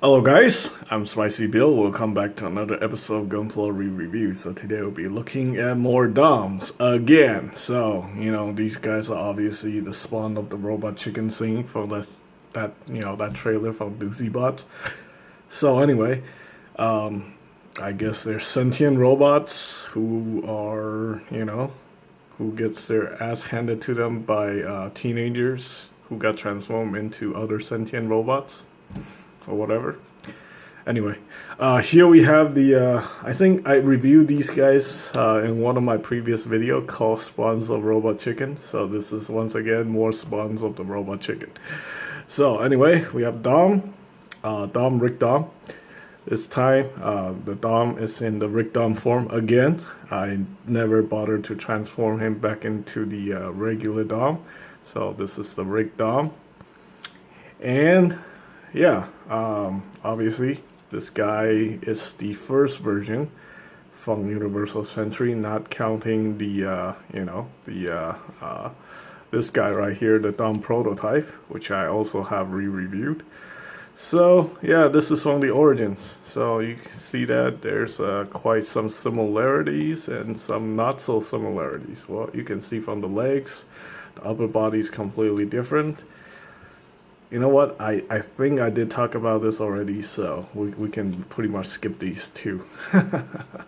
Hello guys, I'm Spicy Bill. Welcome back to another episode of Gunpla review. So today we'll be looking at more DOMs again. So, these guys are obviously the spawn of the robot chicken thing from that trailer from Doozy bots. So anyway, I guess they're sentient robots who are, who gets their ass handed to them by teenagers who got transformed into other sentient robots or whatever. Anyway, here we have the, I think I reviewed these guys in one of my previous videos called Spawns of Robot Chicken. So this is once again more spawns of the Robot Chicken. So anyway, we have Dom, Rick Dom. This time, the Dom is in the Rick Dom form again. I never bothered to transform him back into the regular Dom. So this is the Rick Dom. And yeah, obviously this guy is the first version from Universal Century, not counting the this guy right here, the Dom prototype, which I also have re-reviewed. So yeah, this is from the origins. So you can see that there's quite some similarities and some not so similarities. Well, you can see from the legs, the upper body is completely different. You know what, I think I did talk about this already, so we can pretty much skip these two.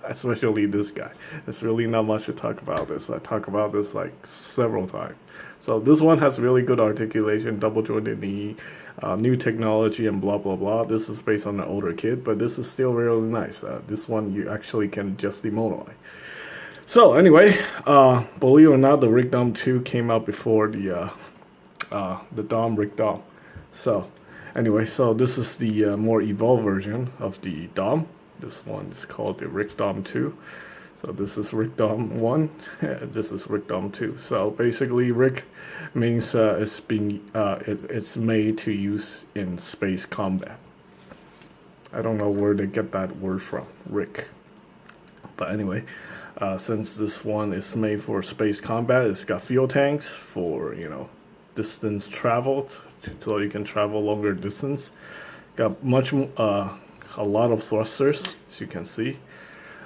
Especially this guy. There's really not much to talk about this. I talk about this like several times. So this one has really good articulation, double jointed knee, new technology and blah blah blah. This is based on an older kit, but this is still really nice. This one you actually can adjust the mono eye. So anyway, believe it or not, the Rick Dom 2 came out before the Dom Rick Dom. So anyway, so this is the more evolved version of the Dom. This one is called the Rick Dom 2. So this is Rick Dom 1, this is Rick Dom 2. So basically Rick means it's made to use in space combat. I don't know where they get that word from, Rick. But anyway, since this one is made for space combat, it's got fuel tanks for, distance traveled, so you can travel longer distance. Got a lot of thrusters, as you can see.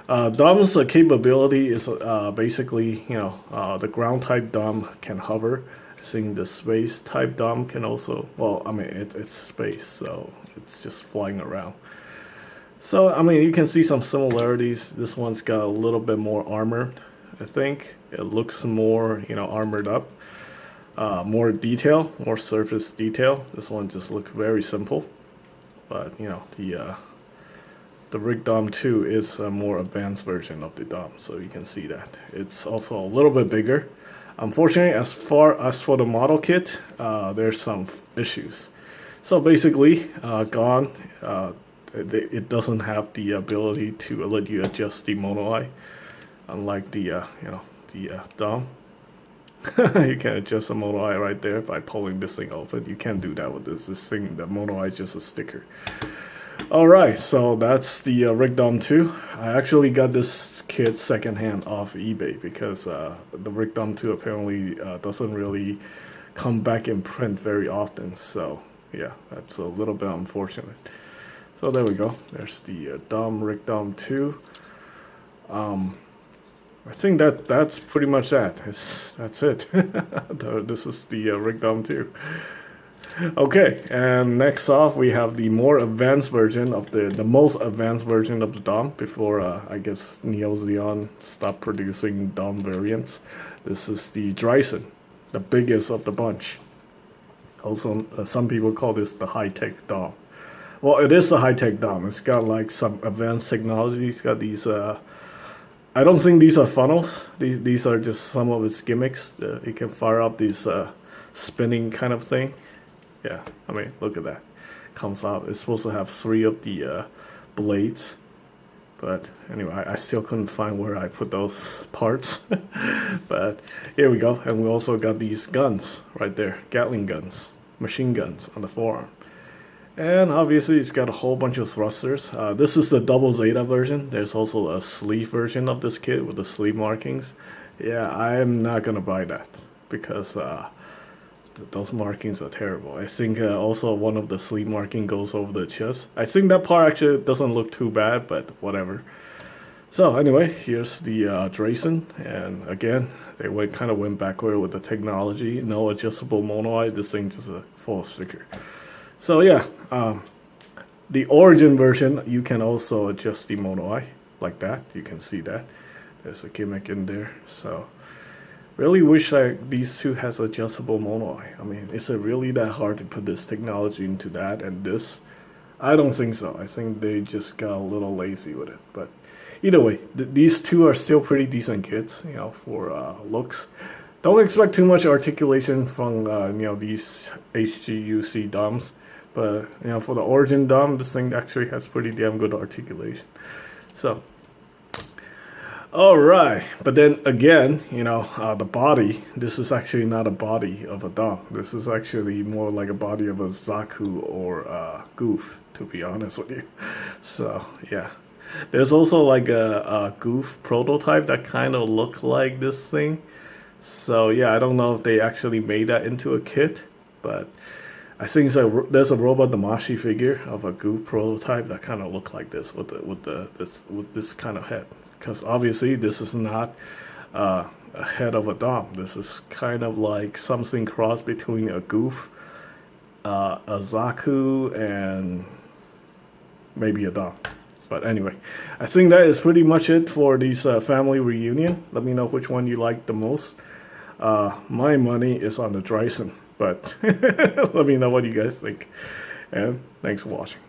Dom's capability is basically, the ground type Dom can hover. I think the space type Dom can also, well, I mean, it's space, so it's just flying around. So, I mean, you can see some similarities. This one's got a little bit more armor, I think. It looks more, armored up. More detail, more surface detail. This one just looks very simple. But, the Rick Dom 2 is a more advanced version of the Dom, so you can see that. It's also a little bit bigger. Unfortunately, as far as for the model kit, there's some issues. So basically, it doesn't have the ability to let you adjust the mono eye, unlike the Dom. You can adjust the mono eye right there by pulling this thing open. You can't do that with this. This thing, the mono eye is just a sticker. Alright, so that's the Rick Dom 2. I actually got this kit secondhand off eBay because the Rick Dom 2 apparently doesn't really come back in print very often. So yeah, that's a little bit unfortunate. So there we go. There's the Rick Dom 2. I think that's pretty much that. That's it. This is the Rick Dom 2. Okay, and next off we have the more advanced version of the most advanced version of the Dom before I guess Neo Zeon stopped producing Dom variants. This is the DREISSEN, the biggest of the bunch. Also, some people call this the high-tech Dom. Well, it is the high-tech Dom. It's got like some advanced technology. It's got these I don't think these are funnels. These are just some of its gimmicks. You can fire up these spinning kind of thing. Yeah, I mean, look at that. Comes out. It's supposed to have 3 of the blades. But anyway, I still couldn't find where I put those parts. But here we go. And we also got these guns right there. Gatling guns. Machine guns on the forearm. And obviously it's got a whole bunch of thrusters. This is the double Zeta version. There's also a sleeve version of this kit with the sleeve markings. Yeah, I am not gonna buy that because those markings are terrible. I think also one of the sleeve marking goes over the chest. I think that part actually doesn't look too bad, but whatever. So anyway, here's the DREISSEN, and again, they kind of went backward with the technology. No adjustable mono eye. This thing just a full sticker. So yeah, the origin version, you can also adjust the mono eye like that. You can see that. There's a gimmick in there. So really wish these two has adjustable mono eye. I mean, is it really that hard to put this technology into that and this? I don't think so. I think they just got a little lazy with it. But either way, these two are still pretty decent kits, you know, for looks. Don't expect too much articulation from you know, these HGUC DOMs, but you know, for the origin DOM, this thing actually has pretty damn good articulation. So, all right, but then again, you know, the body. This is actually not a body of a DOM. This is actually more like a body of a Zaku or Goof, to be honest with you. So yeah. There's also like a Goof prototype that kind of look like this thing. So yeah, I don't know if they actually made that into a kit, but I think there's a robot Damashii figure of a Goof prototype that kind of look like this with this kind of head. Because obviously this is not a head of a DOM. This is kind of like something cross between a Goof, a Zaku, and maybe a DOM. But anyway, I think that is pretty much it for these family reunion. Let me know which one you like the most. My money is on the DREISSEN, but let me know what you guys think. And thanks for watching.